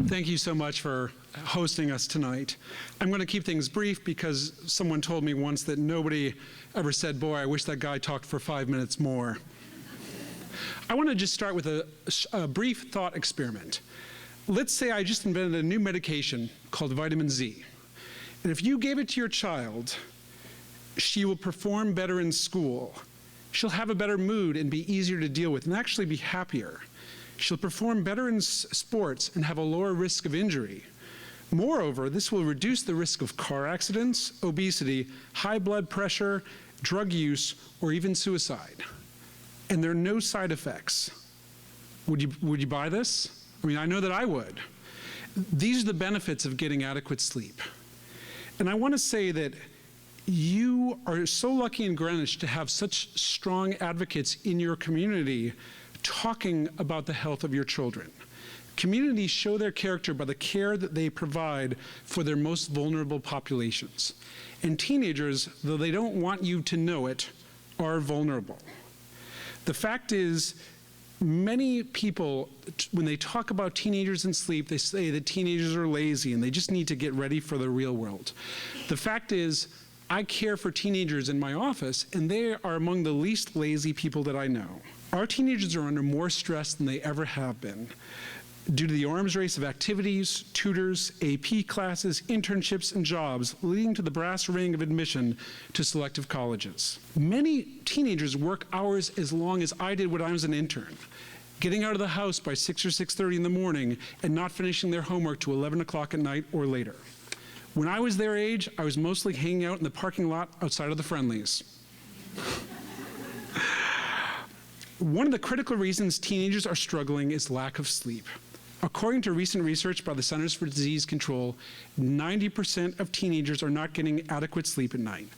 Thank you so much for hosting us tonight. I'm going to keep things brief because someone told me once that nobody ever said, boy, I wish that guy talked for 5 minutes more. I want to just start with a brief thought experiment. Let's say I just invented a new medication called vitamin Z. And if you gave it to your child, she will perform better in school. She'll have a better mood and be easier to deal with and actually be happier. She'll perform better in sports and have a lower risk of injury. Moreover, this will reduce the risk of car accidents, obesity, high blood pressure, drug use, or even suicide. And there are no side effects. Would you buy this? I mean, I know that I would. These are the benefits of getting adequate sleep. And I want to say that you are so lucky in Greenwich to have such strong advocates in your community talking about the health of your children. Communities show their character by the care that they provide for their most vulnerable populations. And teenagers, though they don't want you to know it, are vulnerable. The fact is, many people, when they talk about teenagers and sleep, they say that teenagers are lazy and they just need to get ready for the real world. The fact is, I care for teenagers in my office, and they are among the least lazy people that I know. Our teenagers are under more stress than they ever have been due to the arms race of activities, tutors, AP classes, internships, and jobs, leading to the brass ring of admission to selective colleges. Many teenagers work hours as long as I did when I was an intern, getting out of the house by 6 or 6:30 in the morning and not finishing their homework to 11 o'clock at night or later. When I was their age, I was mostly hanging out in the parking lot outside of the Friendlies. One of the critical reasons teenagers are struggling is lack of sleep. According to recent research by the Centers for Disease Control, 90% of teenagers are not getting adequate sleep at night.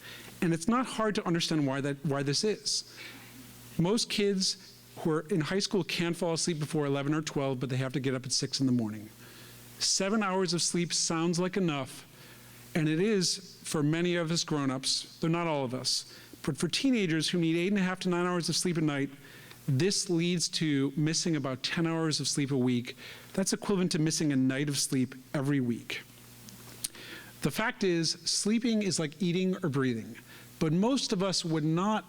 And it's not hard to understand why this is. Most kids who are in high school can't fall asleep before 11 or 12, but they have to get up at 6 in the morning. 7 hours of sleep sounds like enough, and it is for many of us grown-ups, though not all of us. But for teenagers who need 8.5 to 9 hours of sleep at night, this leads to missing about 10 hours of sleep a week. That's equivalent to missing a night of sleep every week. The fact is, sleeping is like eating or breathing, but most of us would not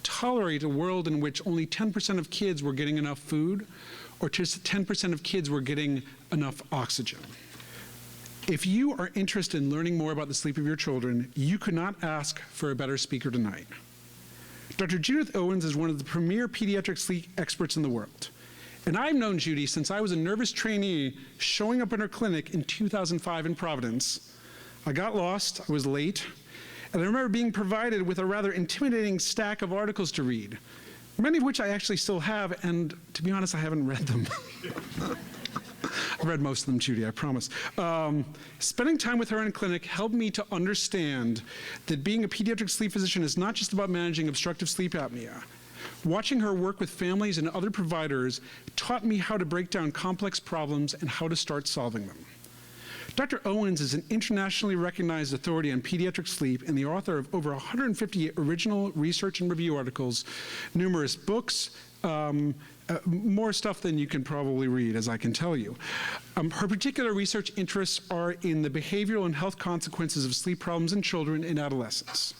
tolerate a world in which only 10% of kids were getting enough food, or just 10% of kids were getting enough oxygen. If you are interested in learning more about the sleep of your children, you could not ask for a better speaker tonight. Dr. Judith Owens is one of the premier pediatric sleep experts in the world. And I've known Judy since I was a nervous trainee showing up in her clinic in 2005 in Providence. I got lost, I was late, and I remember being provided with a rather intimidating stack of articles to read, many of which I actually still have, and to be honest, I haven't read them. I've read most of them, Judy, I promise. Spending time with her in clinic helped me to understand that being a pediatric sleep physician is not just about managing obstructive sleep apnea. Watching her work with families and other providers taught me how to break down complex problems and how to start solving them. Dr. Owens is an internationally recognized authority on pediatric sleep and the author of over 150 original research and review articles, numerous books, more stuff than you can probably read, as I can tell you. Her particular research interests are in the behavioral and health consequences of sleep problems in children and adolescents.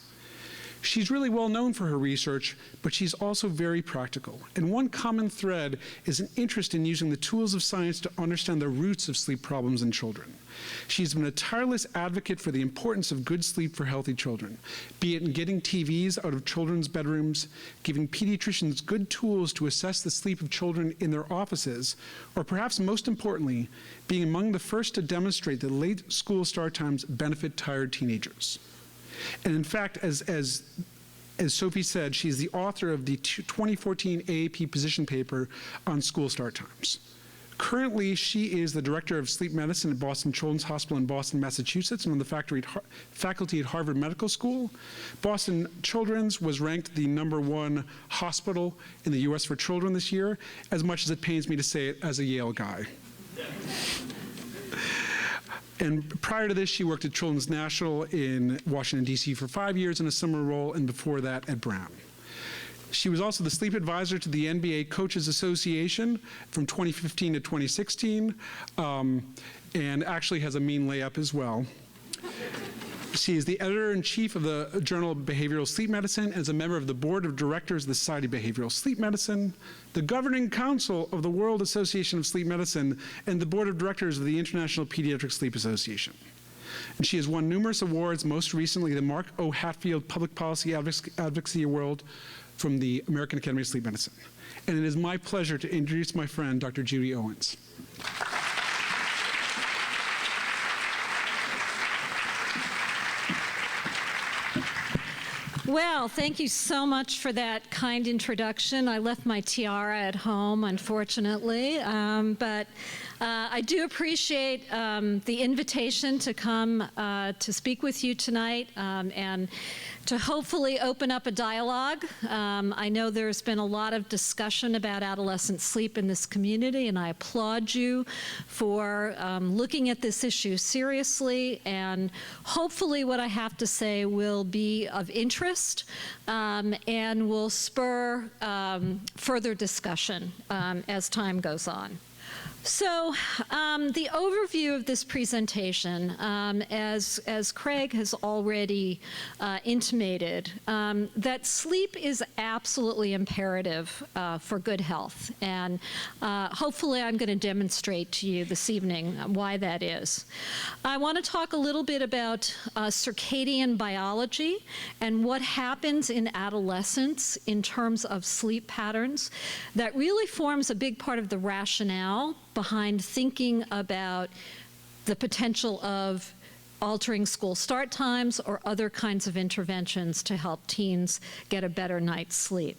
She's really well known for her research, but she's also very practical. And one common thread is an interest in using the tools of science to understand the roots of sleep problems in children. She's been a tireless advocate for the importance of good sleep for healthy children, be it in getting TVs out of children's bedrooms, giving pediatricians good tools to assess the sleep of children in their offices, or perhaps most importantly, being among the first to demonstrate that late school start times benefit tired teenagers. And in fact, as Sophie said, she's the author of the 2014 AAP position paper on school start times. Currently, she is the director of sleep medicine at Boston Children's Hospital in Boston, Massachusetts, and on the faculty at Harvard Medical School. Boston Children's was ranked the #1 hospital in the US for children this year, as much as it pains me to say it as a Yale guy. And prior to this, she worked at Children's National in Washington, D.C. for 5 years in a similar role, and before that at Brown. She was also the sleep advisor to the NBA Coaches Association from 2015 to 2016, and actually has a mean layup as well. She is the editor-in-chief of the Journal of Behavioral Sleep Medicine and is a member of the board of directors of the Society of Behavioral Sleep Medicine, the governing council of the World Association of Sleep Medicine, and the board of directors of the International Pediatric Sleep Association. And she has won numerous awards, most recently the Mark O. Hatfield Public Policy Advocacy Award from the American Academy of Sleep Medicine. And it is my pleasure to introduce my friend, Dr. Judy Owens. Well, thank you so much for that kind introduction. I left my tiara at home, unfortunately, but I do appreciate the invitation to come to speak with you tonight and to hopefully open up a dialogue. I know there's been a lot of discussion about adolescent sleep in this community, and I applaud you for looking at this issue seriously, and hopefully what I have to say will be of interest and will spur further discussion as time goes on. So the overview of this presentation, as Craig has already intimated, that sleep is absolutely imperative for good health. And hopefully I'm going to demonstrate to you this evening why that is. I want to talk a little bit about circadian biology and what happens in adolescence in terms of sleep patterns. That really forms a big part of the rationale behind thinking about the potential of altering school start times or other kinds of interventions to help teens get a better night's sleep.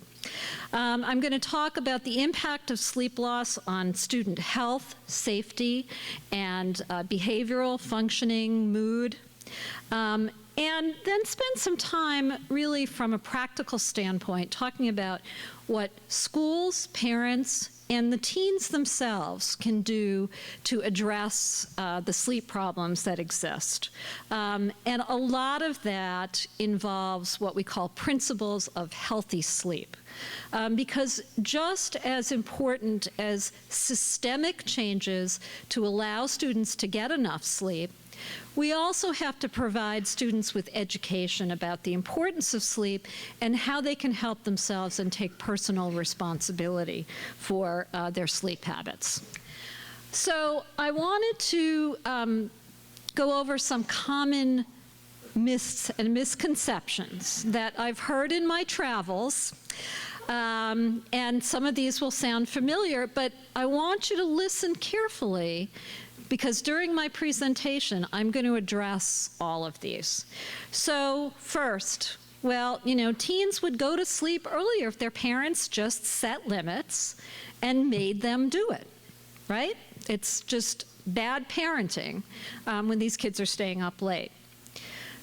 I'm going to talk about the impact of sleep loss on student health, safety, and behavioral functioning, mood. And then spend some time really from a practical standpoint talking about what schools, parents, and the teens themselves can do to address the sleep problems that exist. And a lot of that involves what we call principles of healthy sleep. Because just as important as systemic changes to allow students to get enough sleep, we also have to provide students with education about the importance of sleep and how they can help themselves and take personal responsibility for their sleep habits. So I wanted to go over some common myths and misconceptions that I've heard in my travels. And some of these will sound familiar, but I want you to listen carefully, because during my presentation, I'm going to address all of these. So first, well, you know, teens would go to sleep earlier if their parents just set limits and made them do it, right? It's just bad parenting when these kids are staying up late.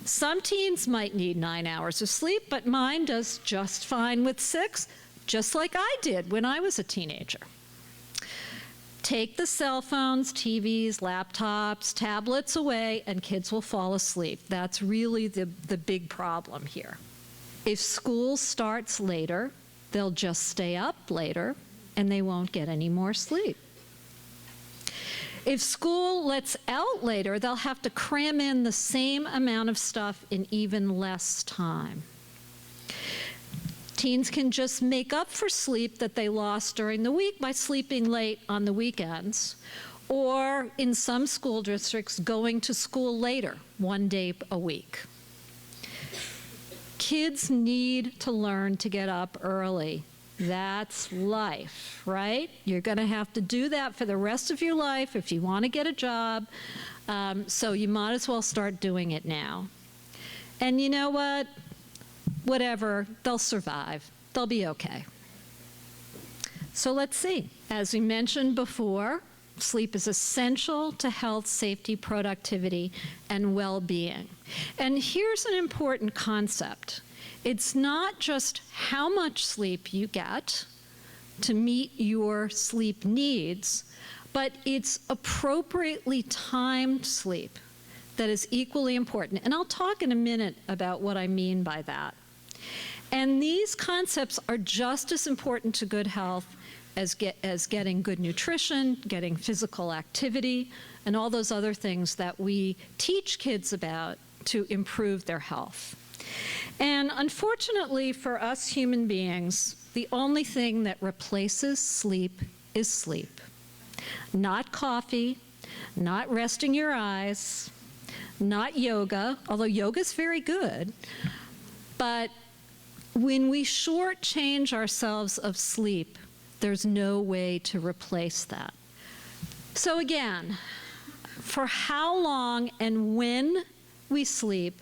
Some teens might need 9 hours of sleep, but mine does just fine with 6, just like I did when I was a teenager. Take the cell phones, TVs, laptops, tablets away, and kids will fall asleep. That's really the big problem here. If school starts later, they'll just stay up later, and they won't get any more sleep. If school lets out later, they'll have to cram in the same amount of stuff in even less time. Teens can just make up for sleep that they lost during the week by sleeping late on the weekends, or in some school districts, going to school later, 1 day a week. Kids need to learn to get up early. That's life, right? You're going to have to do that for the rest of your life if you want to get a job, so you might as well start doing it now. And you know what? Whatever, they'll survive. They'll be okay. So let's see. As we mentioned before, sleep is essential to health, safety, productivity, and well-being. And here's an important concept. It's not just how much sleep you get to meet your sleep needs, but it's appropriately timed sleep that is equally important. And I'll talk in a minute about what I mean by that. And these concepts are just as important to good health as getting good nutrition, getting physical activity, and all those other things that we teach kids about to improve their health. And unfortunately for us human beings, the only thing that replaces sleep is sleep. Not coffee, not resting your eyes, not yoga, although yoga is very good, but when we shortchange ourselves of sleep, there's no way to replace that. So again, for how long and when we sleep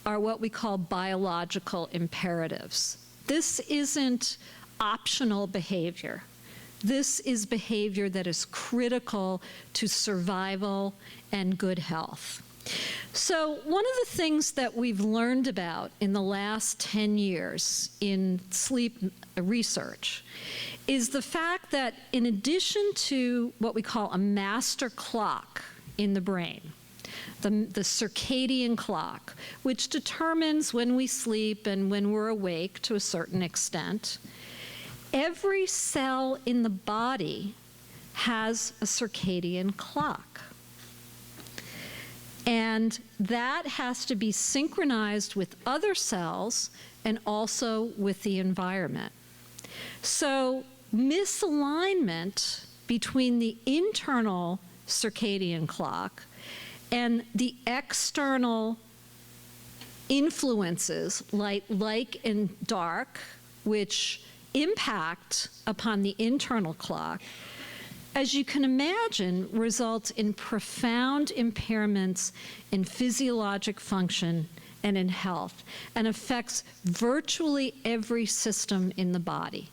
are what we call biological imperatives. This isn't optional behavior. This is behavior that is critical to survival and good health. So one of the things that we've learned about in the last 10 years in sleep research is the fact that in addition to what we call a master clock in the brain, the circadian clock, which determines when we sleep and when we're awake to a certain extent, every cell in the body has a circadian clock. And that has to be synchronized with other cells and also with the environment. So misalignment between the internal circadian clock and the external influences like light and dark, which impact upon the internal clock, as you can imagine, results in profound impairments in physiologic function and in health, and affects virtually every system in the body.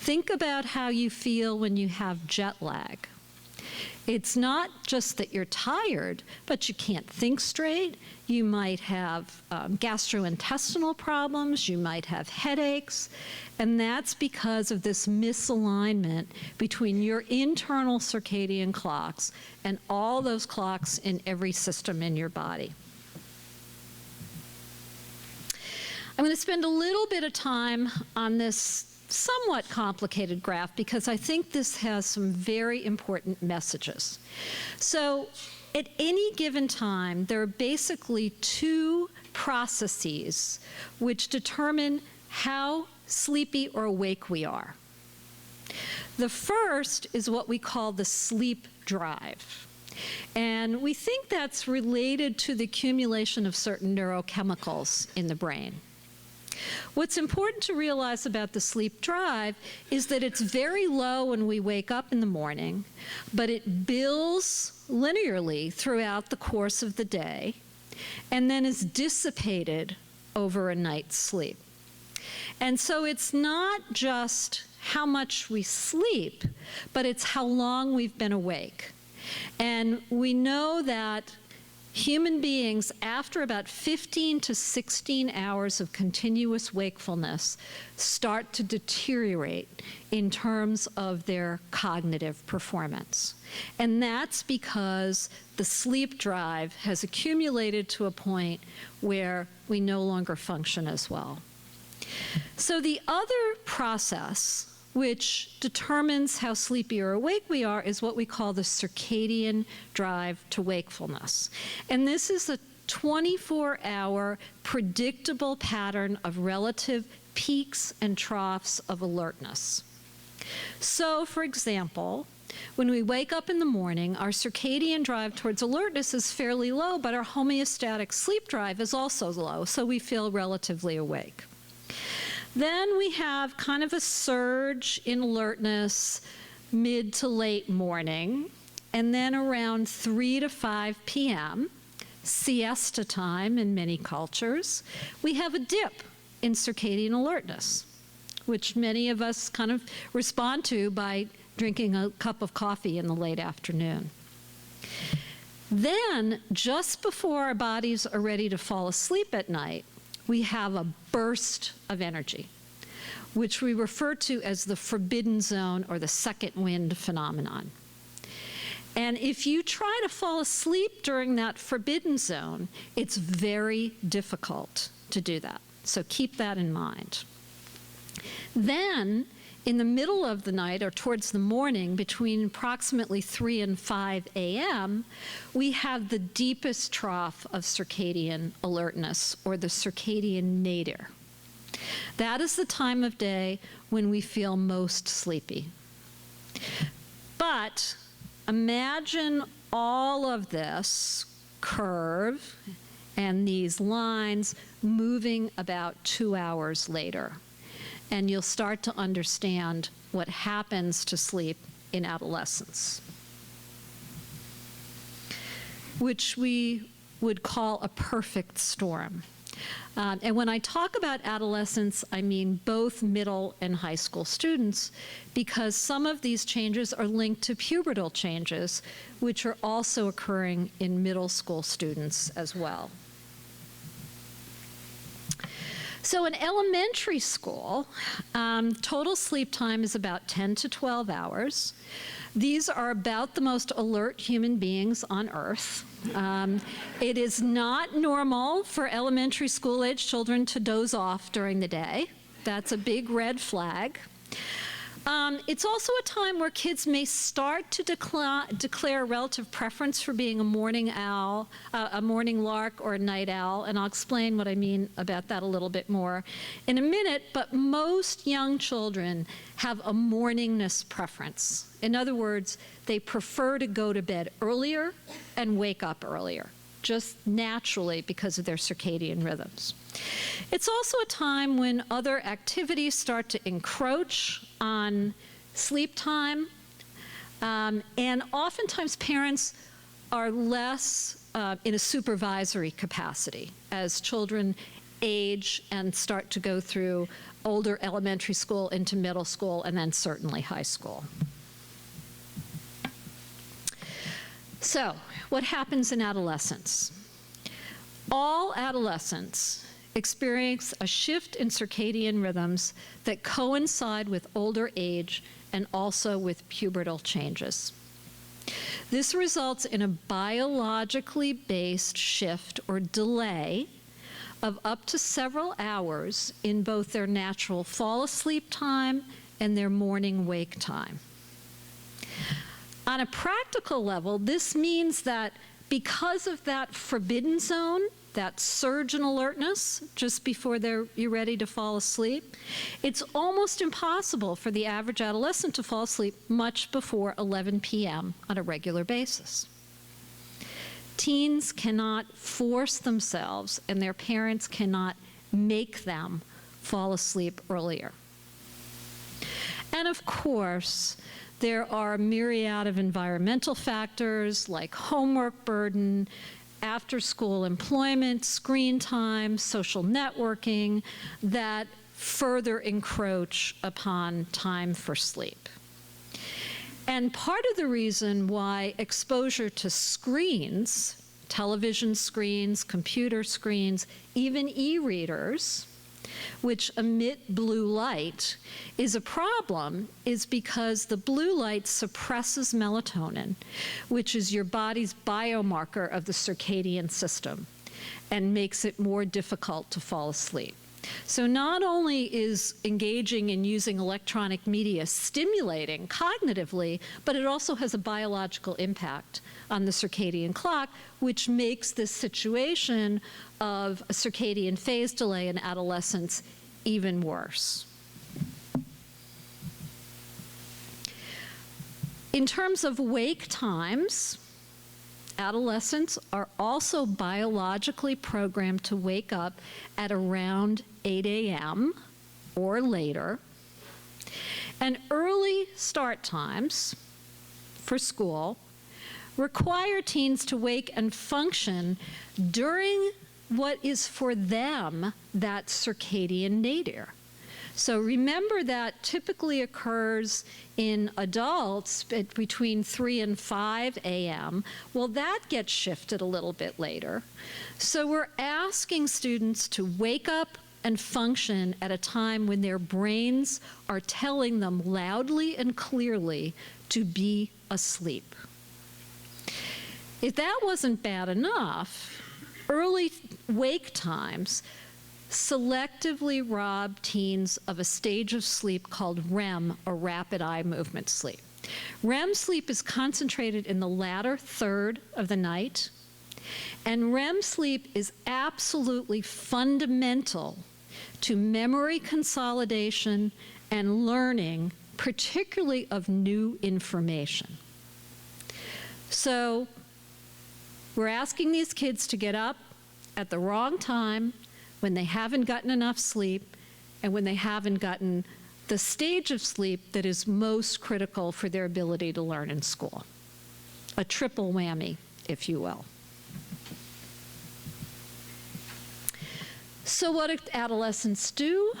Think about how you feel when you have jet lag. It's not just that you're tired, but you can't think straight. You might have gastrointestinal problems. You might have headaches. And that's because of this misalignment between your internal circadian clocks and all those clocks in every system in your body. I'm going to spend a little bit of time on this somewhat complicated graph because I think this has some very important messages. So at any given time, there are basically two processes which determine how sleepy or awake we are. The first is what we call the sleep drive. And we think that's related to the accumulation of certain neurochemicals in the brain. What's important to realize about the sleep drive is that it's very low when we wake up in the morning, but it builds linearly throughout the course of the day and then is dissipated over a night's sleep. And so it's not just how much we sleep, but it's how long we've been awake. And we know that human beings, after about 15 to 16 hours of continuous wakefulness, start to deteriorate in terms of their cognitive performance. And that's because the sleep drive has accumulated to a point where we no longer function as well. So the other process which determines how sleepy or awake we are is what we call the circadian drive to wakefulness. And this is a 24-hour predictable pattern of relative peaks and troughs of alertness. So, for example, when we wake up in the morning, our circadian drive towards alertness is fairly low, but our homeostatic sleep drive is also low, so we feel relatively awake. Then we have kind of a surge in alertness mid to late morning, and then around 3 to 5 p.m., siesta time in many cultures, we have a dip in circadian alertness, which many of us kind of respond to by drinking a cup of coffee in the late afternoon. Then, just before our bodies are ready to fall asleep at night, we have a burst of energy, which we refer to as the forbidden zone or the second wind phenomenon. And if you try to fall asleep during that forbidden zone, it's very difficult to do that. So keep that in mind. Then, in the middle of the night or towards the morning, between approximately 3 and 5 a.m., we have the deepest trough of circadian alertness, or the circadian nadir. That is the time of day when we feel most sleepy. But imagine all of this curve and these lines moving about 2 hours later. And you'll start to understand what happens to sleep in adolescence, which we would call a perfect storm. And when I talk about adolescence, I mean both middle and high school students, because some of these changes are linked to pubertal changes, which are also occurring in middle school students as well. So in elementary school, total sleep time is about 10 to 12 hours. These are about the most alert human beings on Earth. It is not normal for elementary school-age children to doze off during the day. That's a big red flag. It's also a time where kids may start to declare a relative preference for being a morning owl, a morning lark, or a night owl, and I'll explain what I mean about that a little bit more in a minute, but most young children have a morningness preference. In other words, they prefer to go to bed earlier and wake up earlier, just naturally because of their circadian rhythms. It's also a time when other activities start to encroach on sleep time, and oftentimes parents are less in a supervisory capacity as children age and start to go through older elementary school into middle school and then certainly high school. So, what happens in adolescence? All adolescents experience a shift in circadian rhythms that coincide with older age and also with pubertal changes. This results in a biologically based shift or delay of up to several hours in both their natural fall asleep time and their morning wake time. On a practical level, this means that because of that forbidden zone, that surge in alertness just before you're ready to fall asleep, it's almost impossible for the average adolescent to fall asleep much before 11 p.m. on a regular basis. Teens cannot force themselves, and their parents cannot make them fall asleep earlier. And of course, there are a myriad of environmental factors like homework burden, after-school employment, screen time, social networking that further encroach upon time for sleep. And part of the reason why exposure to screens, television screens, computer screens, even e-readers, which emit blue light, is a problem is because the blue light suppresses melatonin, which is your body's biomarker of the circadian system, and makes it more difficult to fall asleep. So not only is engaging in using electronic media stimulating cognitively, but it also has a biological impact on the circadian clock, which makes this situation of a circadian phase delay in adolescence even worse. In terms of wake times, adolescents are also biologically programmed to wake up at around 8 a.m. or later. And early start times for school require teens to wake and function during what is for them that circadian nadir. So remember that typically occurs in adults between 3 and 5 a.m. Well, that gets shifted a little bit later. So we're asking students to wake up and function at a time when their brains are telling them loudly and clearly to be asleep. If that wasn't bad enough, early wake times selectively rob teens of a stage of sleep called REM, or rapid eye movement sleep. REM sleep is concentrated in the latter third of the night, and REM sleep is absolutely fundamental to memory consolidation and learning, particularly of new information. So we're asking these kids to get up at the wrong time, when they haven't gotten enough sleep, and when they haven't gotten the stage of sleep that is most critical for their ability to learn in school. A triple whammy, if you will. So what do adolescents do?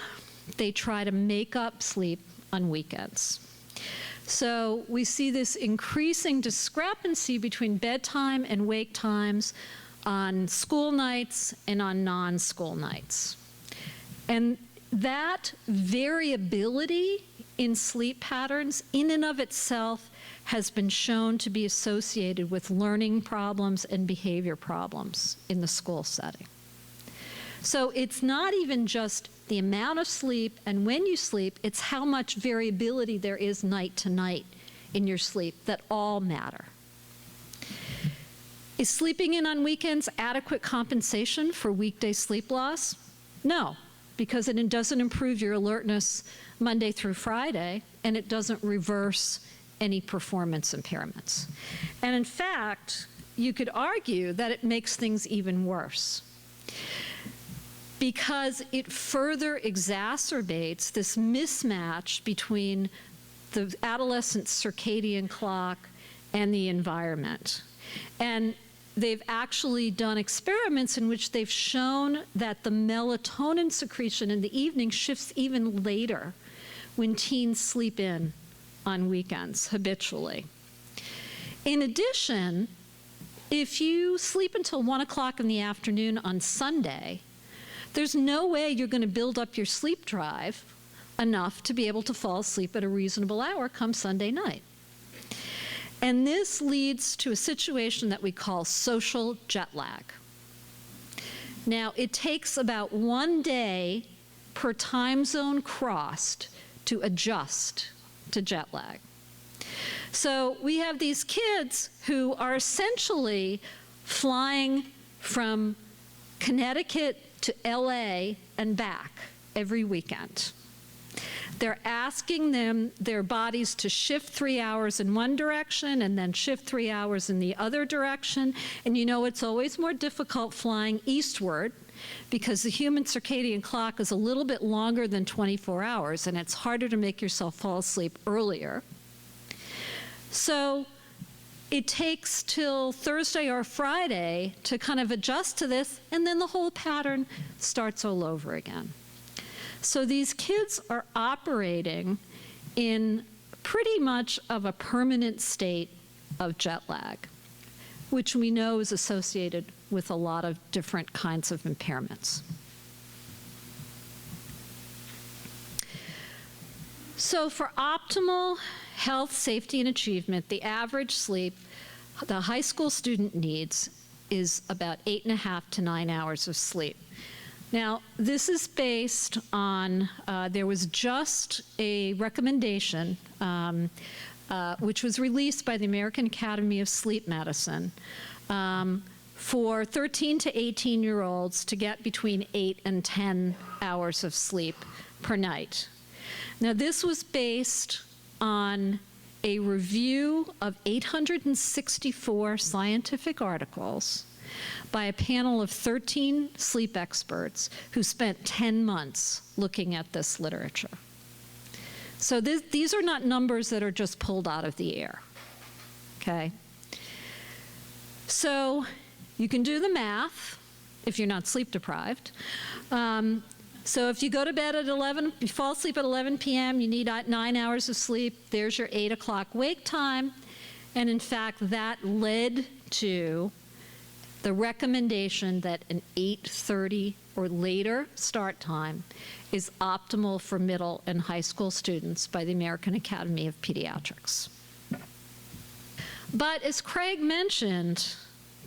They try to make up sleep on weekends. So we see this increasing discrepancy between bedtime and wake times on school nights and on non-school nights. And that variability in sleep patterns in and of itself has been shown to be associated with learning problems and behavior problems in the school setting. So it's not even just the amount of sleep and when you sleep, it's how much variability there is night to night in your sleep that all matter. Is sleeping in on weekends adequate compensation for weekday sleep loss? No, because it doesn't improve your alertness Monday through Friday, and it doesn't reverse any performance impairments. And in fact, you could argue that it makes things even worse, because it further exacerbates this mismatch between the adolescent circadian clock and the environment. And they've actually done experiments in which they've shown that the melatonin secretion in the evening shifts even later when teens sleep in on weekends habitually. In addition, if you sleep until 1 o'clock in the afternoon on Sunday, there's no way you're going to build up your sleep drive enough to be able to fall asleep at a reasonable hour come Sunday night. And this leads to a situation that we call social jet lag. Now, it takes about 1 day per time zone crossed to adjust to jet lag. So we have these kids who are essentially flying from Connecticut to LA and back every weekend. They're asking their bodies to shift 3 hours in one direction and then shift 3 hours in the other direction. And you know, it's always more difficult flying eastward because the human circadian clock is a little bit longer than 24 hours, and it's harder to make yourself fall asleep earlier. So it takes till Thursday or Friday to kind of adjust to this, and then the whole pattern starts all over again. So these kids are operating in pretty much of a permanent state of jet lag, which we know is associated with a lot of different kinds of impairments. So for optimal health, safety, and achievement, the average sleep the high school student needs is about 8.5 to 9 hours of sleep. Now, this is based on, there was just a recommendation which was released by the American Academy of Sleep Medicine for 13 to 18-year-olds to get between 8 and 10 hours of sleep per night. Now, this was based on a review of 864 scientific articles by a panel of 13 sleep experts who spent 10 months looking at this literature. So these are not numbers that are just pulled out of the air, okay? So you can do the math if you're not sleep deprived. So if you go to bed at 11, you fall asleep at 11 p.m., you need 9 hours of sleep, there's your 8 o'clock wake time. And in fact, that led to the recommendation that an 8:30 or later start time is optimal for middle and high school students by the American Academy of Pediatrics. But as Craig mentioned,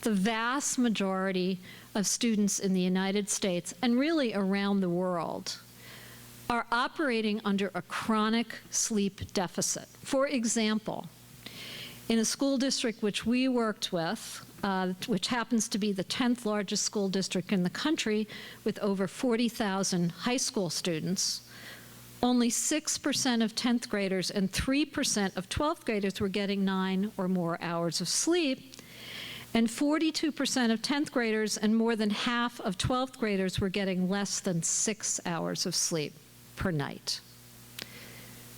the vast majority of students in the United States and really around the world are operating under a chronic sleep deficit. For example, in a school district which we worked with, which happens to be the 10th largest school district in the country with over 40,000 high school students, only 6% of 10th graders and 3% of 12th graders were getting 9 or more hours of sleep, and 42% of 10th graders and more than half of 12th graders were getting less than 6 hours of sleep per night.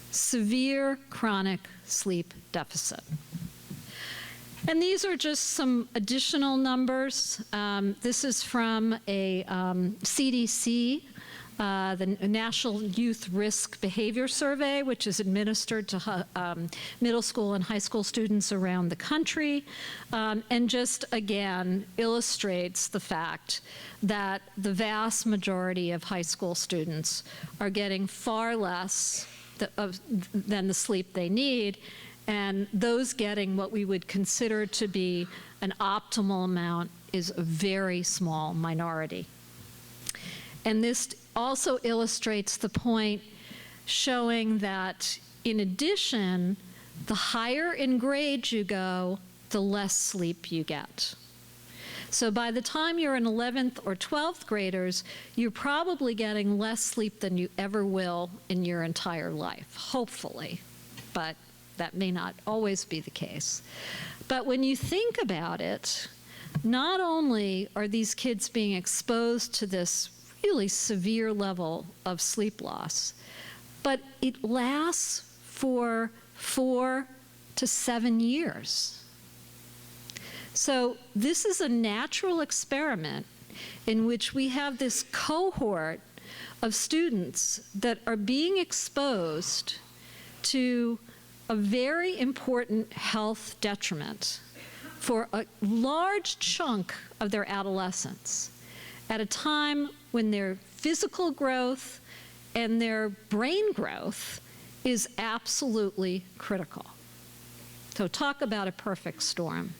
Severe chronic sleep deficit. And these are just some additional numbers. This is from a CDC, the National Youth Risk Behavior Survey, which is administered to middle school and high school students around the country, and just, again, illustrates the fact that the vast majority of high school students are getting far less than the sleep they need, and those getting what we would consider to be an optimal amount is a very small minority. And this also illustrates the point showing that, in addition, the higher in grades you go, the less sleep you get. So by the time you're an 11th or 12th graders, you're probably getting less sleep than you ever will in your entire life, hopefully, but that may not always be the case. But when you think about it, not only are these kids being exposed to this really severe level of sleep loss, but it lasts for 4 to 7 years. So this is a natural experiment in which we have this cohort of students that are being exposed to a very important health detriment for a large chunk of their adolescence at a time when their physical growth and their brain growth is absolutely critical. So talk about a perfect storm.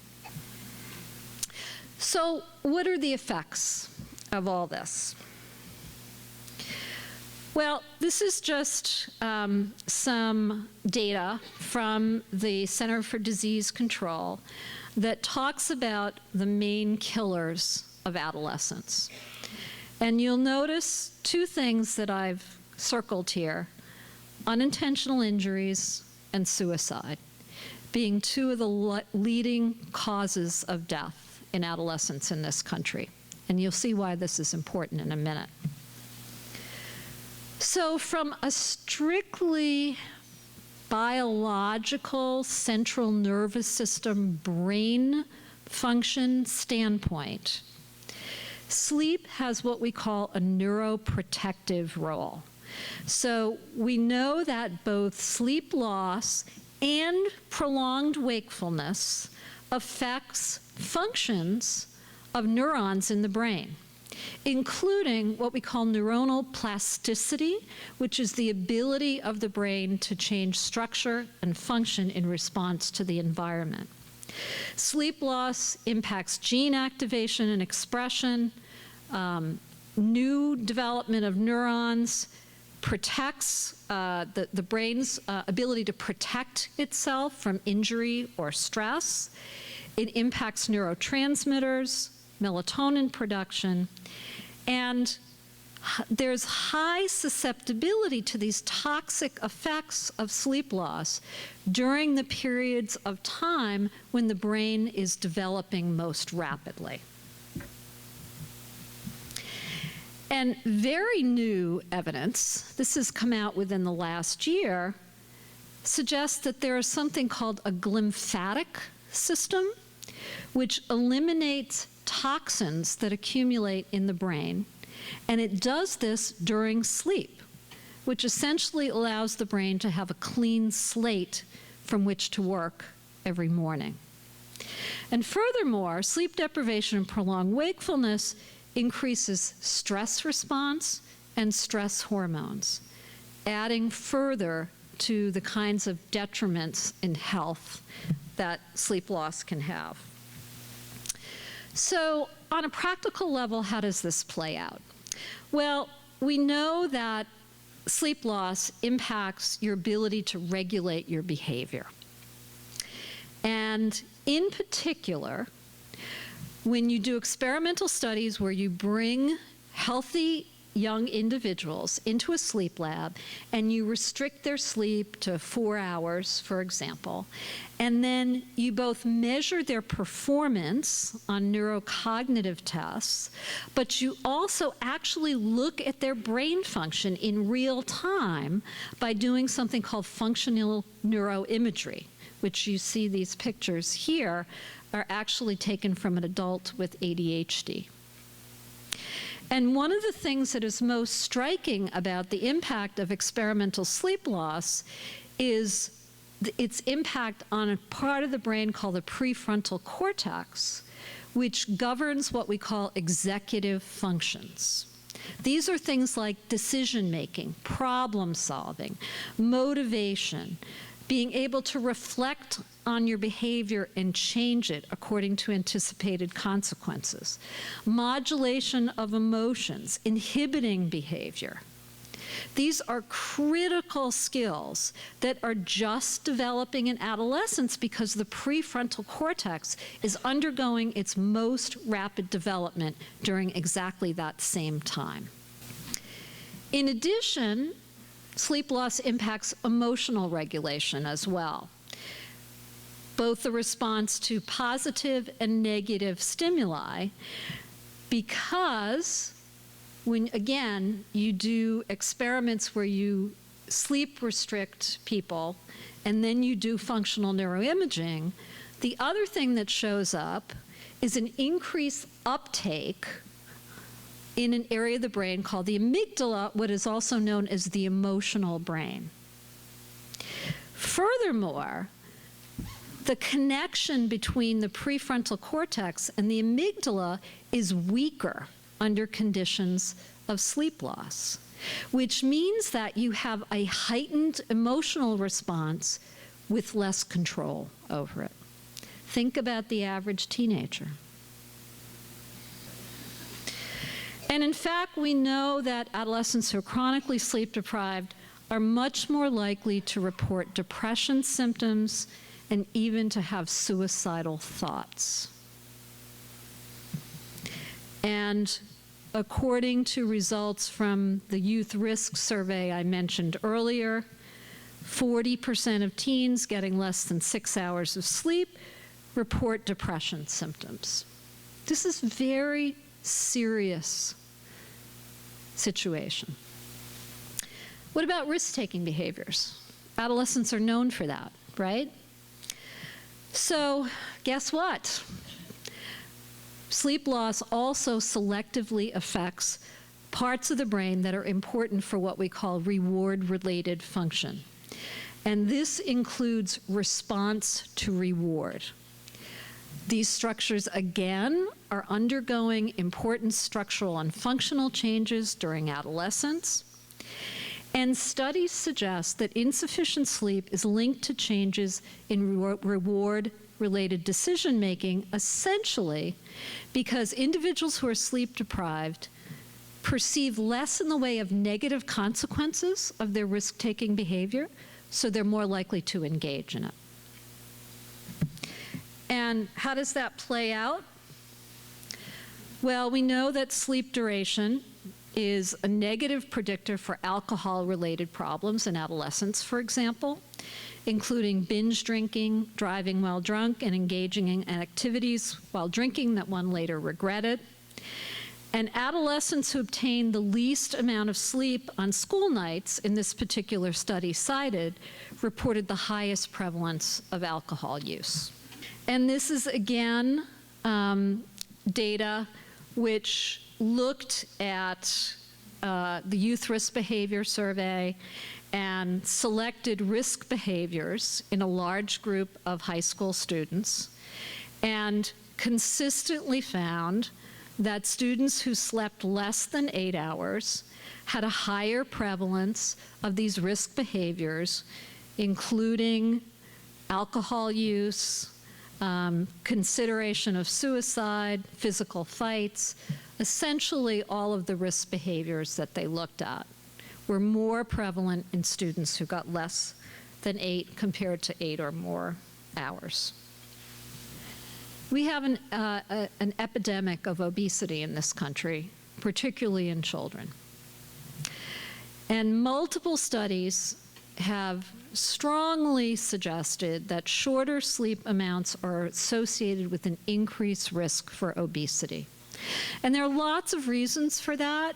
So what are the effects of all this? Well, this is just some data from the Center for Disease Control that talks about the main killers of adolescence. And you'll notice two things that I've circled here: unintentional injuries and suicide being two of the leading causes of death in adolescence in this country. And you'll see why this is important in a minute. So from a strictly biological central nervous system brain function standpoint, sleep has what we call a neuroprotective role. So we know that both sleep loss and prolonged wakefulness affects functions of neurons in the brain, including what we call neuronal plasticity, which is the ability of the brain to change structure and function in response to the environment. Sleep loss impacts gene activation and expression, new development of neurons, protects the brain's ability to protect itself from injury or stress. It impacts neurotransmitters, melatonin production, and there's high susceptibility to these toxic effects of sleep loss during the periods of time when the brain is developing most rapidly. And very new evidence, this has come out within the last year, suggests that there is something called a glymphatic system, which eliminates toxins that accumulate in the brain. And it does this during sleep, which essentially allows the brain to have a clean slate from which to work every morning. And furthermore, sleep deprivation and prolonged wakefulness increases stress response and stress hormones, adding further to the kinds of detriments in health that sleep loss can have. So on a practical level, how does this play out? Well, we know that sleep loss impacts your ability to regulate your behavior. And in particular, when you do experimental studies where you bring healthy young individuals into a sleep lab and you restrict their sleep to 4 hours, for example, and then you both measure their performance on neurocognitive tests, but you also actually look at their brain function in real time by doing something called functional neuroimagery, which you see these pictures here are actually taken from an adult with ADHD. And one of the things that is most striking about the impact of experimental sleep loss is its impact on a part of the brain called the prefrontal cortex, which governs what we call executive functions. These are things like decision-making, problem-solving, motivation, being able to reflect on your behavior and change it according to anticipated consequences, modulation of emotions, inhibiting behavior. These are critical skills that are just developing in adolescence because the prefrontal cortex is undergoing its most rapid development during exactly that same time. In addition, sleep loss impacts emotional regulation as well, both the response to positive and negative stimuli, because when, again, you do experiments where you sleep restrict people and then you do functional neuroimaging, the other thing that shows up is an increased uptake in an area of the brain called the amygdala, what is also known as the emotional brain. Furthermore, the connection between the prefrontal cortex and the amygdala is weaker under conditions of sleep loss, which means that you have a heightened emotional response with less control over it. Think about the average teenager. And in fact, we know that adolescents who are chronically sleep deprived are much more likely to report depression symptoms and even to have suicidal thoughts. And according to results from the youth risk survey I mentioned earlier, 40% of teens getting less than 6 hours of sleep report depression symptoms. This is very serious situation. What about risk-taking behaviors? Adolescents are known for that, right? So guess what? Sleep loss also selectively affects parts of the brain that are important for what we call reward-related function. And this includes response to reward. These structures, again, are undergoing important structural and functional changes during adolescence. And studies suggest that insufficient sleep is linked to changes in reward-related decision-making, essentially because individuals who are sleep-deprived perceive less in the way of negative consequences of their risk-taking behavior, so they're more likely to engage in it. And how does that play out? Well, we know that sleep duration is a negative predictor for alcohol-related problems in adolescents, for example, including binge drinking, driving while drunk, and engaging in activities while drinking that one later regretted. And adolescents who obtained the least amount of sleep on school nights in this particular study cited reported the highest prevalence of alcohol use. And this is, again, data which looked at the Youth Risk Behavior Survey and selected risk behaviors in a large group of high school students, and consistently found that students who slept less than 8 hours had a higher prevalence of these risk behaviors, including alcohol use, consideration of suicide, physical fights, essentially all of the risk behaviors that they looked at were more prevalent in students who got less than 8 compared to 8 or more hours. We have an epidemic of obesity in this country, particularly in children. And multiple studies have strongly suggested that shorter sleep amounts are associated with an increased risk for obesity. And there are lots of reasons for that,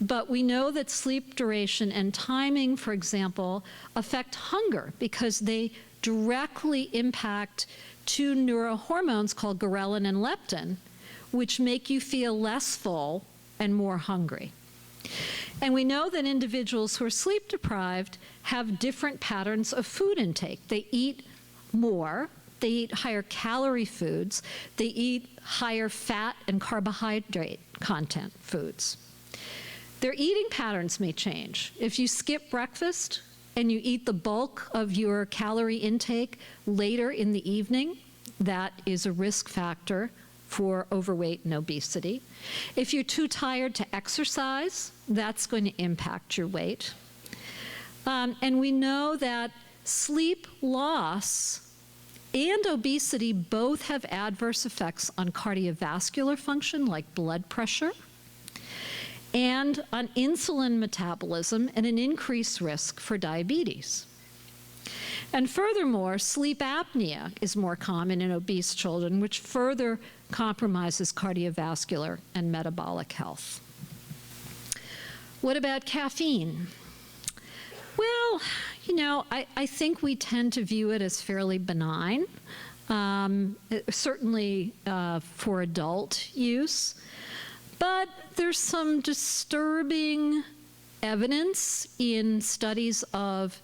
but we know that sleep duration and timing, for example, affect hunger because they directly impact 2 neurohormones called ghrelin and leptin, which make you feel less full and more hungry. And we know that individuals who are sleep deprived have different patterns of food intake. They eat more, they eat higher calorie foods, they eat higher fat and carbohydrate content foods. Their eating patterns may change. If you skip breakfast and you eat the bulk of your calorie intake later in the evening, that is a risk factor for overweight and obesity. If you're too tired to exercise, that's going to impact your weight. And we know that sleep loss and obesity both have adverse effects on cardiovascular function, like blood pressure, and on insulin metabolism and an increased risk for diabetes. And furthermore, sleep apnea is more common in obese children, which further compromises cardiovascular and metabolic health. What about caffeine? Well, you know, I think we tend to view it as fairly benign, certainly for adult use. But there's some disturbing evidence in studies of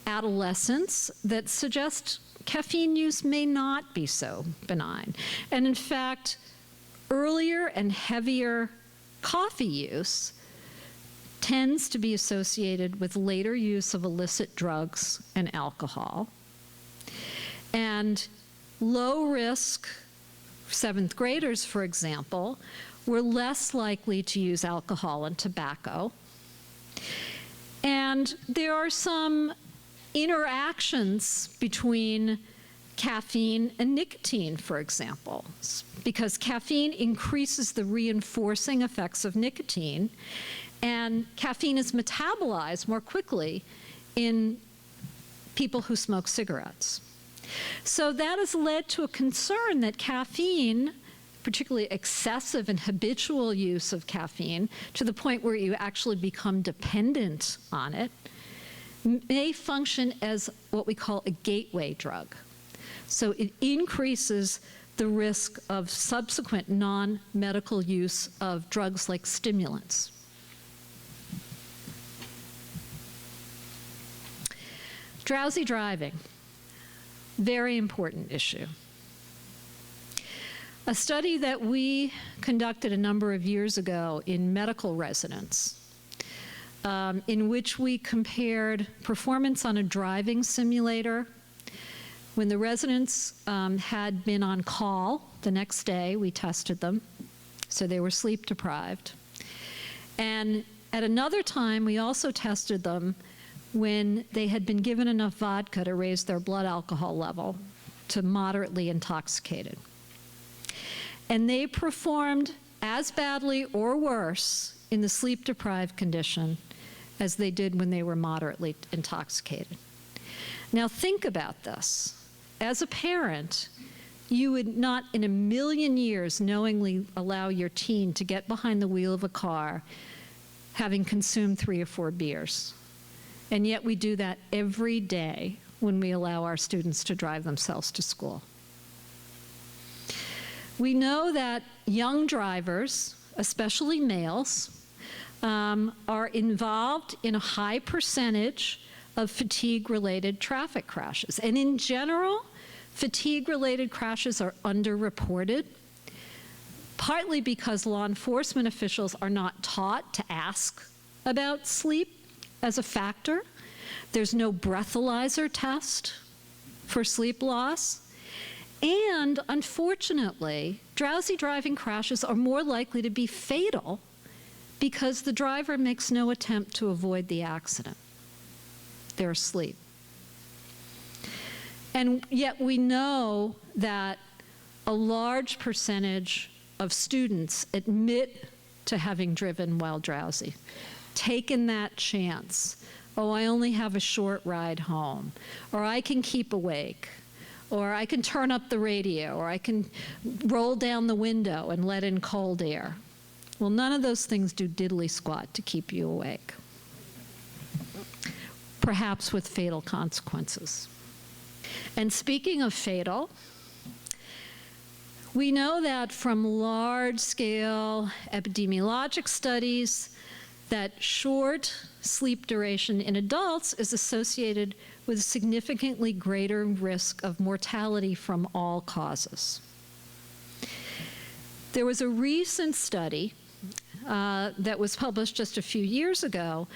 adolescents that suggest caffeine use may not be so benign. And in fact, earlier and heavier coffee use tends to be associated with later use of illicit drugs and alcohol. And low-risk 7th graders, for example, were less likely to use alcohol and tobacco. And there are some interactions between caffeine and nicotine, for example, because caffeine increases the reinforcing effects of nicotine, and caffeine is metabolized more quickly in people who smoke cigarettes. So that has led to a concern that caffeine, particularly excessive and habitual use of caffeine, to the point where you actually become dependent on it, may function as what we call a gateway drug. So it increases the risk of subsequent non-medical use of drugs like stimulants. Drowsy driving, very important issue. A study that we conducted a number of years ago in medical residents, in which we compared performance on a driving simulator when the residents had been on call the next day. We tested them, so they were sleep deprived. And at another time, we also tested them when they had been given enough vodka to raise their blood alcohol level to moderately intoxicated. And they performed as badly or worse in the sleep-deprived condition as they did when they were moderately intoxicated. Now think about this. As a parent, you would not in a million years knowingly allow your teen to get behind the wheel of a car having consumed 3 or 4 beers. And yet we do that every day when we allow our students to drive themselves to school. We know that young drivers, especially males, are involved in a high percentage of fatigue-related traffic crashes. And in general, fatigue-related crashes are underreported, partly because law enforcement officials are not taught to ask about sleep as a factor. There's no breathalyzer test for sleep loss. And unfortunately, drowsy driving crashes are more likely to be fatal because the driver makes no attempt to avoid the accident. They're asleep. And yet we know that a large percentage of students admit to having driven while drowsy, taken that chance. Oh, I only have a short ride home, or I can keep awake, or I can turn up the radio, or I can roll down the window and let in cold air. Well, none of those things do diddly squat to keep you awake, perhaps with fatal consequences. And speaking of fatal, we know that from large-scale epidemiologic studies that short sleep duration in adults is associated with a significantly greater risk of mortality from all causes. There was a recent study that was published just a few years ago,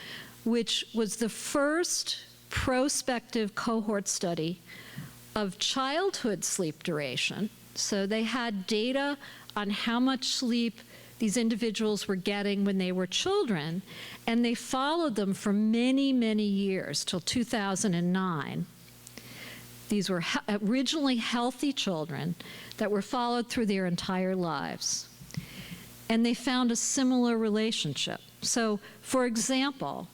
which was the first prospective cohort study of childhood sleep duration. So they had data on how much sleep these individuals were getting when they were children, and they followed them for many, many years, till 2009. These were originally healthy children that were followed through their entire lives. And they found a similar relationship. So, for example,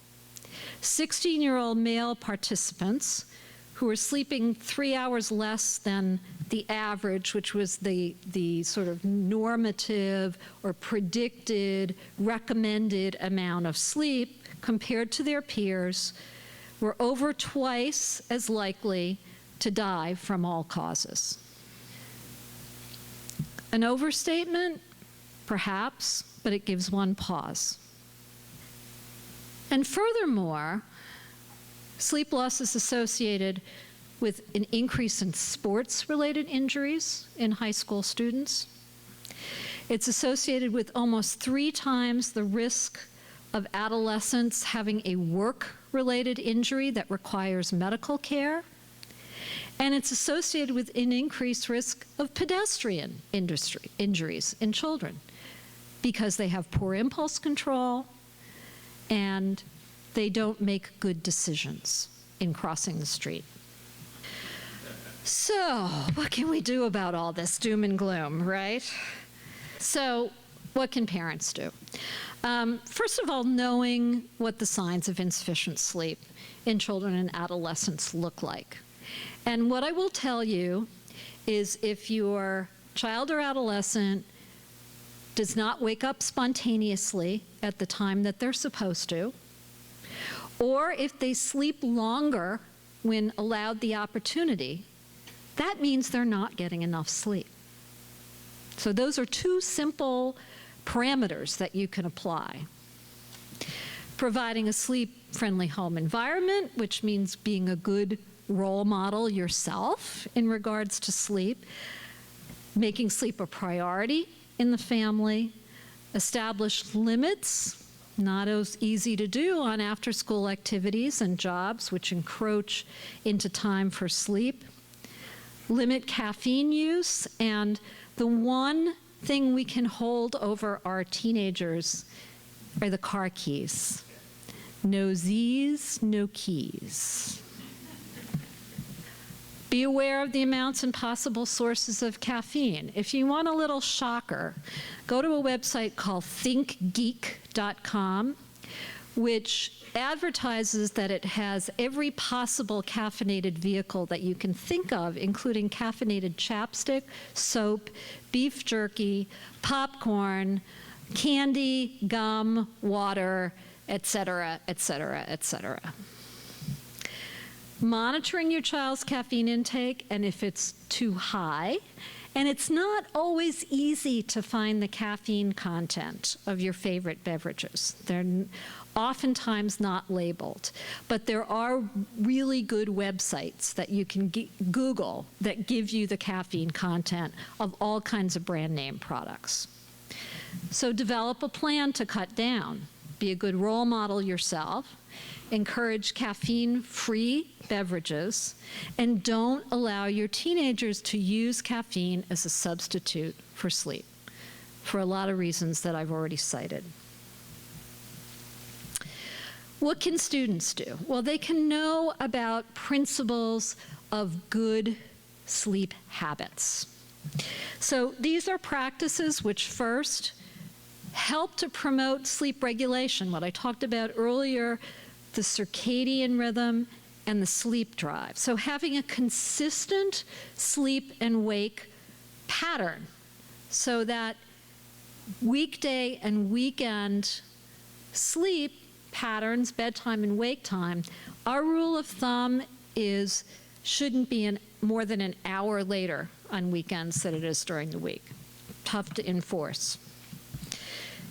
16-year-old male participants who were sleeping 3 hours less than the average, which was the sort of normative or predicted, recommended amount of sleep compared to their peers, were over twice as likely to die from all causes. An overstatement? Perhaps, but it gives one pause. And furthermore, sleep loss is associated with an increase in sports-related injuries in high school students. It's associated with almost 3 times the risk of adolescents having a work-related injury that requires medical care. And it's associated with an increased risk of pedestrian injuries in children because they have poor impulse control and they don't make good decisions in crossing the street. So, what can we do about all this doom and gloom, right? So, what can parents do? First of all, knowing what the signs of insufficient sleep in children and adolescents look like. And what I will tell you is if your child or adolescent does not wake up spontaneously at the time that they're supposed to, or if they sleep longer when allowed the opportunity, that means they're not getting enough sleep. So those are 2 simple parameters that you can apply. Providing a sleep-friendly home environment, which means being a good role model yourself in regards to sleep. Making sleep a priority in the family. Establish limits, not as easy to do, on after-school activities and jobs which encroach into time for sleep. Limit caffeine use, and the one thing we can hold over our teenagers are the car keys. No Z's, no keys. Be aware of the amounts and possible sources of caffeine. If you want a little shocker, go to a website called thinkgeek.com, which advertises that it has every possible caffeinated vehicle that you can think of, including caffeinated chapstick, soap, beef jerky, popcorn, candy, gum, water, etc., etc., etc. Monitoring your child's caffeine intake, and if it's too high, and it's not always easy to find the caffeine content of your favorite beverages. They're oftentimes not labeled, but there are really good websites that you can Google that give you the caffeine content of all kinds of brand name products. So develop a plan to cut down. be a good role model yourself, encourage caffeine-free beverages, and don't allow your teenagers to use caffeine as a substitute for sleep, for a lot of reasons that I've already cited. What can students do? Well, they can know about principles of good sleep habits. So these are practices which first help to promote sleep regulation, what I talked about earlier, the circadian rhythm and the sleep drive. So having a consistent sleep and wake pattern so that weekday and weekend sleep patterns, bedtime and wake time, our rule of thumb is shouldn't be more than an hour later on weekends than it is during the week. Tough to enforce.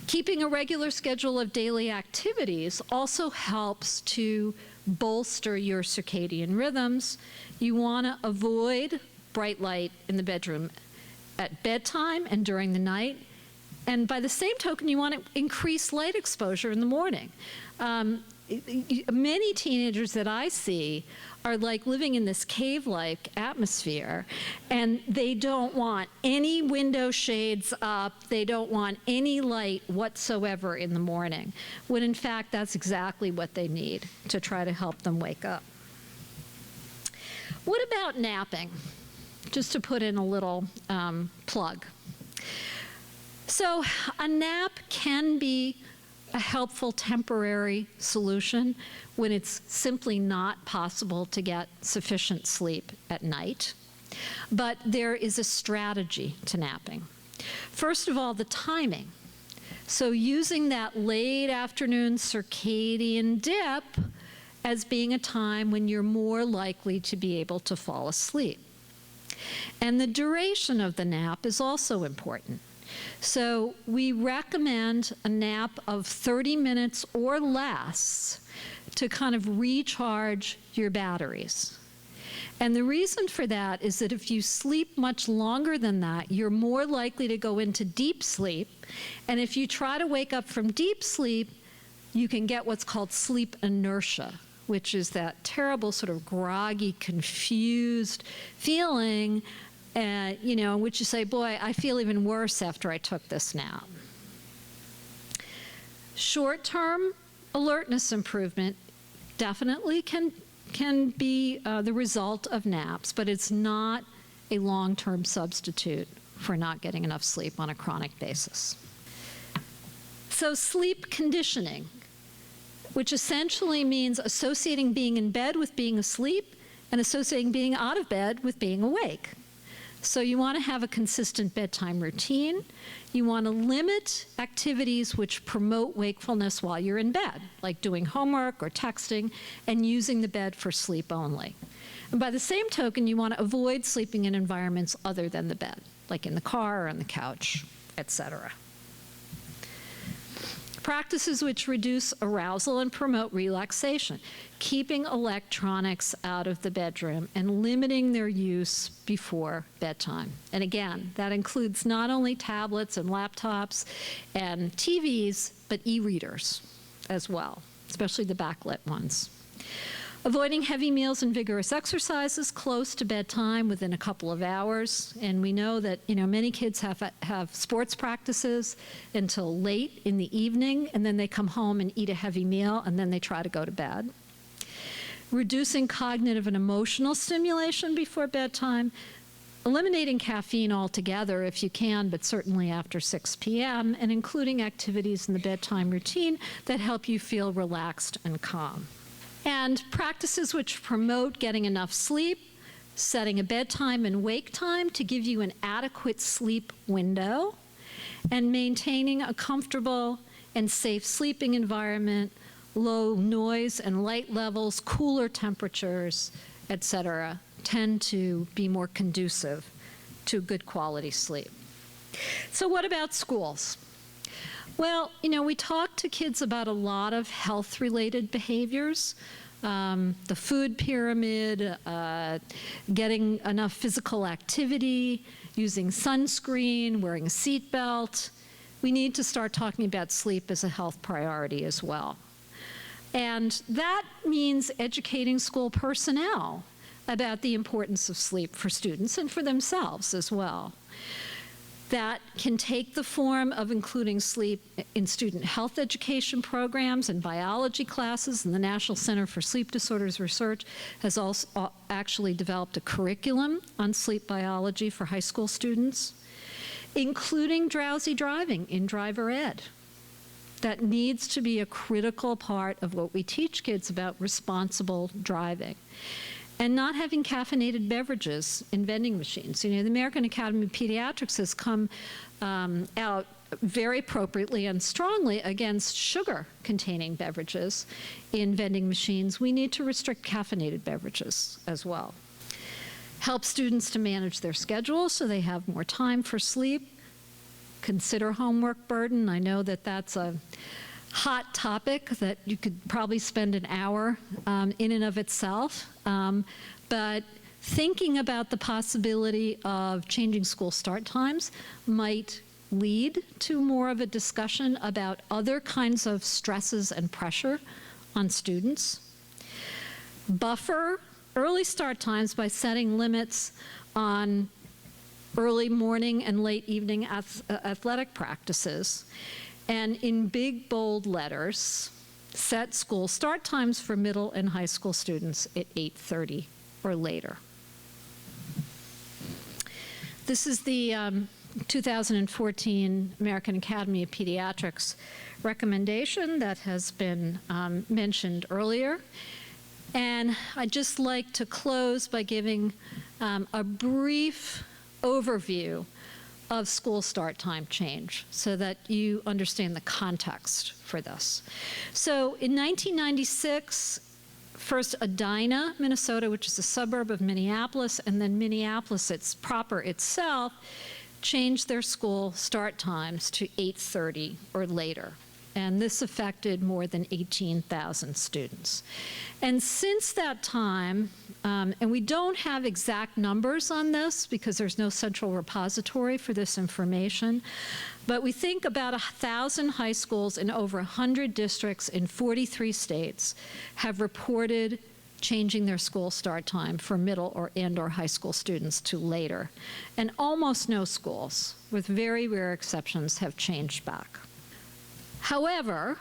Keeping a regular schedule of daily activities also helps to bolster your circadian rhythms. You want to avoid bright light in the bedroom at bedtime and during the night. And by the same token, you want to increase light exposure in the morning. Many teenagers that I see are like living in this cave-like atmosphere, and they don't want any window shades up, they don't want any light whatsoever in the morning, when in fact that's exactly what they need to try to help them wake up. What about napping? Just to put in a little plug. So a nap can be a helpful temporary solution when it's simply not possible to get sufficient sleep at night. But there is a strategy to napping. First of all, the timing. So using that late afternoon circadian dip as being a time when you're more likely to be able to fall asleep. And the duration of the nap is also important. So we recommend a nap of 30 minutes or less to kind of recharge your batteries. And the reason for that is that if you sleep much longer than that, you're more likely to go into deep sleep. And if you try to wake up from deep sleep, you can get what's called sleep inertia, which is that terrible sort of groggy, confused feeling in which you say, boy, I feel even worse after I took this nap. Short-term alertness improvement definitely can be the result of naps, but it's not a long-term substitute for not getting enough sleep on a chronic basis. So sleep conditioning, which essentially means associating being in bed with being asleep and associating being out of bed with being awake. So you want to have a consistent bedtime routine. You want to limit activities which promote wakefulness while you're in bed, like doing homework or texting, and using the bed for sleep only. And by the same token, you want to avoid sleeping in environments other than the bed, like in the car or on the couch, etc. Practices which reduce arousal and promote relaxation, keeping electronics out of the bedroom and limiting their use before bedtime. And again, that includes not only tablets and laptops and TVs, but e-readers as well, especially the backlit ones. Avoiding heavy meals and vigorous exercises close to bedtime within a couple of hours. And we know that many kids have sports practices until late in the evening, and then they come home and eat a heavy meal, and then they try to go to bed. Reducing cognitive and emotional stimulation before bedtime. Eliminating caffeine altogether if you can, but certainly after 6 p.m., and including activities in the bedtime routine that help you feel relaxed and calm. And practices which promote getting enough sleep, setting a bedtime and wake time to give you an adequate sleep window, and maintaining a comfortable and safe sleeping environment, low noise and light levels, cooler temperatures, etc., tend to be more conducive to good quality sleep. So what about schools? Well, we talk to kids about a lot of health-related behaviors, the food pyramid, getting enough physical activity, using sunscreen, wearing a seatbelt. we need to start talking about sleep as a health priority as well. And that means educating school personnel about the importance of sleep for students and for themselves as well. That can take the form of including sleep in student health education programs and biology classes, and the National Center for Sleep Disorders Research has also actually developed a curriculum on sleep biology for high school students, including drowsy driving in driver ed. That needs to be a critical part of what we teach kids about responsible driving. And not having caffeinated beverages in vending machines. You know, the American Academy of Pediatrics has come out very appropriately and strongly against sugar-containing beverages in vending machines. We need to restrict caffeinated beverages as well. Help students to manage their schedules so they have more time for sleep. Consider homework burden. I know that that's a hot topic that you could probably spend an hour in and of itself, but thinking about the possibility of changing school start times might lead to more of a discussion about other kinds of stresses and pressure on students. Buffer early start times by setting limits on early morning and late evening athletic practices. And in big, bold letters, set school start times for middle and high school students at 8:30 or later. This is the 2014 American Academy of Pediatrics recommendation that has been mentioned earlier. And I'd just like to close by giving a brief overview of school start time change so that you understand the context for this. So in 1996, first Edina, Minnesota, which is a suburb of Minneapolis, and then Minneapolis proper itself, changed their school start times to 8:30 or later. And this affected more than 18,000 students. And since that time, and we don't have exact numbers on this because there's no central repository for this information, but we think about 1,000 high schools in over 100 districts in 43 states have reported changing their school start time for middle or high school students to later. And almost no schools, with very rare exceptions, have changed back. However,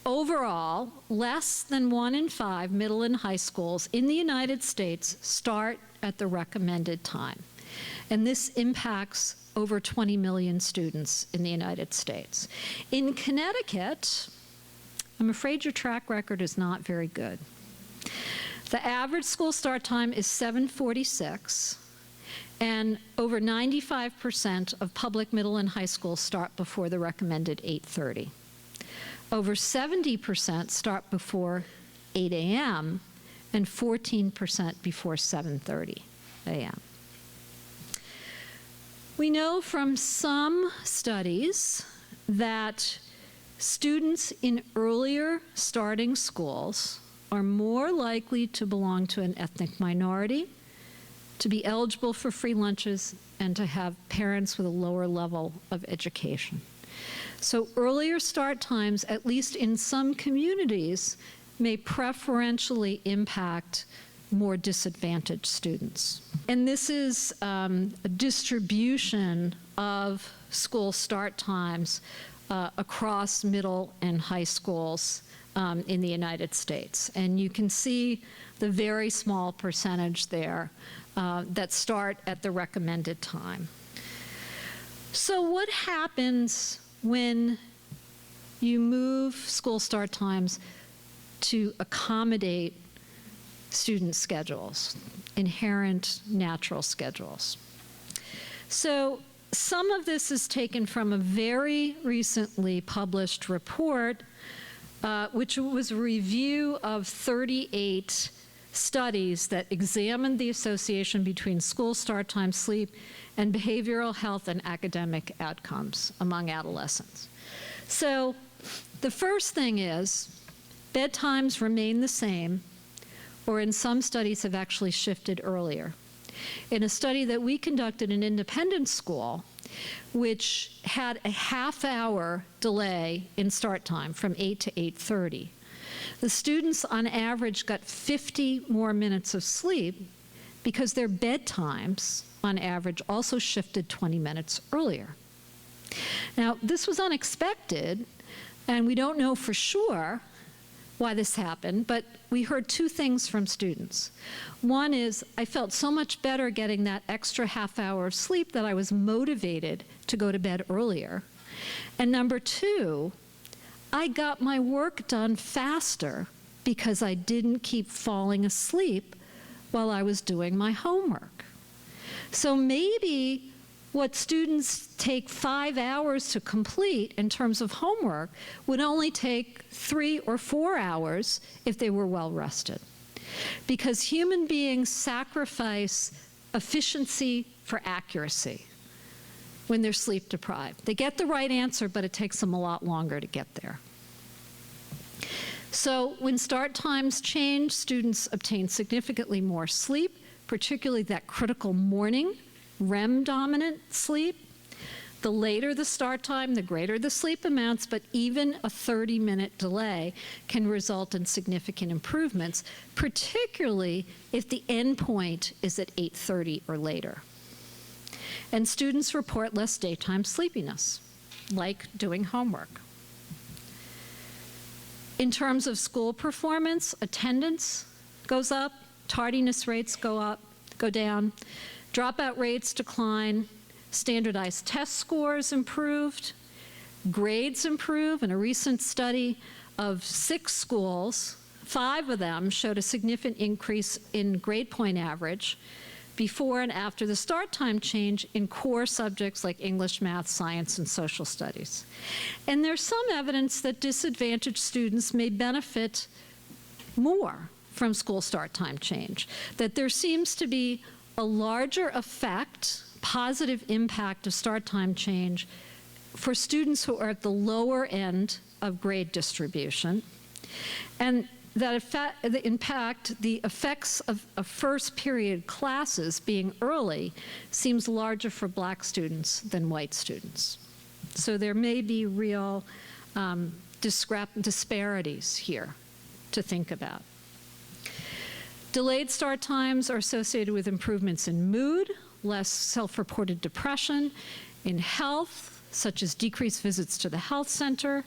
overall, less than 1 in 5 middle and high schools in the United States start at the recommended time. And this impacts over 20 million students in the United States. In Connecticut, I'm afraid your track record is not very good. The average school start time is 7:46, and over 95% of public middle and high schools start before the recommended 8:30. Over 70% start before 8 a.m. and 14% before 7:30 a.m. We know from some studies that students in earlier starting schools are more likely to belong to an ethnic minority, to be eligible for free lunches, and to have parents with a lower level of education. So earlier start times, at least in some communities, may preferentially impact more disadvantaged students. And this is a distribution of school start times across middle and high schools in the United States. And you can see the very small percentage there that start at the recommended time. So what happens when you move school start times to accommodate student schedules, inherent natural schedules? So some of this is taken from a very recently published report, which was a review of 38 studies that examined the association between school start time, sleep, and behavioral health and academic outcomes among adolescents. So the first thing is bedtimes remain the same, or in some studies have actually shifted earlier. In a study that we conducted in an independent school, which had a half-hour delay in start time from 8 to 8:30. The students on average got 50 more minutes of sleep because their bedtimes on average also shifted 20 minutes earlier. Now, this was unexpected, and we don't know for sure why this happened, but we heard two things from students. One is, I felt so much better getting that extra half hour of sleep that I was motivated to go to bed earlier. And number two, I got my work done faster because I didn't keep falling asleep while I was doing my homework. So maybe what students take 5 hours to complete in terms of homework would only take 3 or 4 hours if they were well rested. Because human beings sacrifice efficiency for accuracy when they're sleep deprived. They get the right answer, but it takes them a lot longer to get there. So when start times change, students obtain significantly more sleep, particularly that critical morning REM-dominant sleep. The later the start time, the greater the sleep amounts, but even a 30-minute delay can result in significant improvements, particularly if the endpoint is at 8:30 or later. And students report less daytime sleepiness, like doing homework. In terms of school performance, attendance goes up, tardiness rates go down, dropout rates decline, standardized test scores improved, grades improve. In a recent study of 6 schools, 5 of them showed a significant increase in grade point average before and after the start time change in core subjects like English, math, science, and social studies. And there's some evidence that disadvantaged students may benefit more from school start time change, that there seems to be a larger effect, positive impact of start time change for students who are at the lower end of grade distribution, and that the effects of first period classes being early seems larger for Black students than white students. So there may be real disparities here to think about. Delayed start times are associated with improvements in mood, less self-reported depression, in health, such as decreased visits to the health center,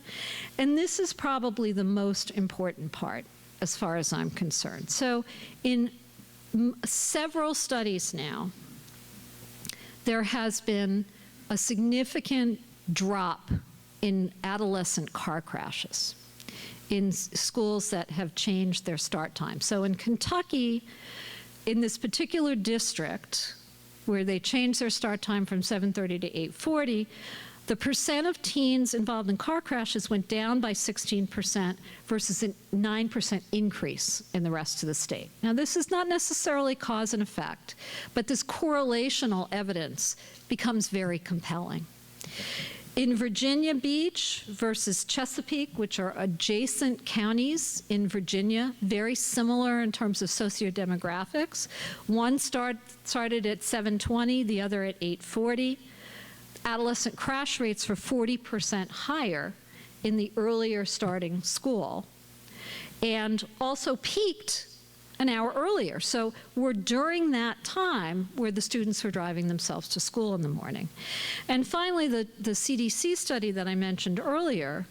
and this is probably the most important part as far as I'm concerned. So in several studies now, there has been a significant drop in adolescent car crashes in schools that have changed their start time. So in Kentucky, in this particular district, where they changed their start time from 7:30 to 8:40, the percent of teens involved in car crashes went down by 16% versus a 9% increase in the rest of the state. Now, this is not necessarily cause and effect, but this correlational evidence becomes very compelling. In Virginia Beach versus Chesapeake, which are adjacent counties in Virginia, very similar in terms of sociodemographics. One started at 7:20, the other at 8:40. Adolescent crash rates were 40% higher in the earlier starting school, and also peaked an hour earlier. So we're during that time where the students were driving themselves to school in the morning. And finally, the CDC study that I mentioned earlier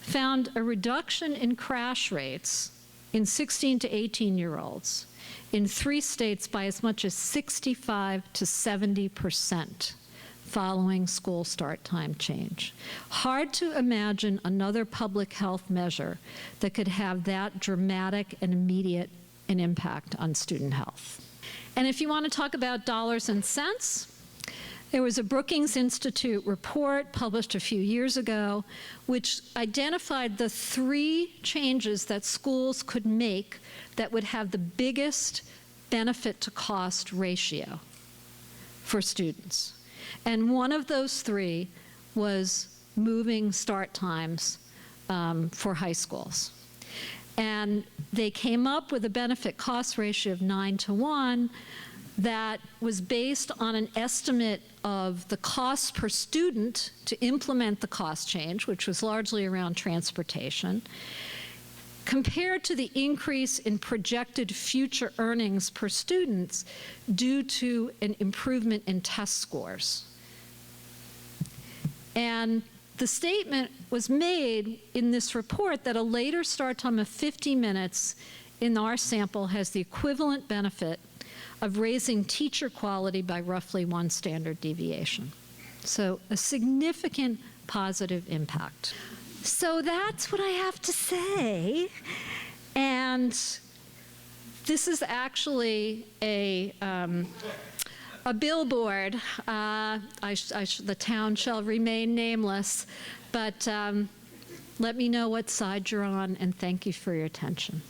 found a reduction in crash rates in 16 to 18-year-olds in 3 states by as much as 65 to 70% following school start time change. Hard to imagine another public health measure that could have that dramatic and immediate an impact on student health. And if you want to talk about dollars and cents, there was a Brookings Institute report published a few years ago which identified the 3 changes that schools could make that would have the biggest benefit to cost ratio for students. And one of those 3 was moving start times for high schools. And they came up with a benefit cost ratio of 9 to 1, that was based on an estimate of the cost per student to implement the cost change, which was largely around transportation, compared to the increase in projected future earnings per student due to an improvement in test scores. And the statement was made in this report that a later start time of 50 minutes in our sample has the equivalent benefit of raising teacher quality by roughly 1 standard deviation. So a significant positive impact. So that's what I have to say. And this is actually a billboard. The town shall remain nameless, but let me know what side you're on, and thank you for your attention.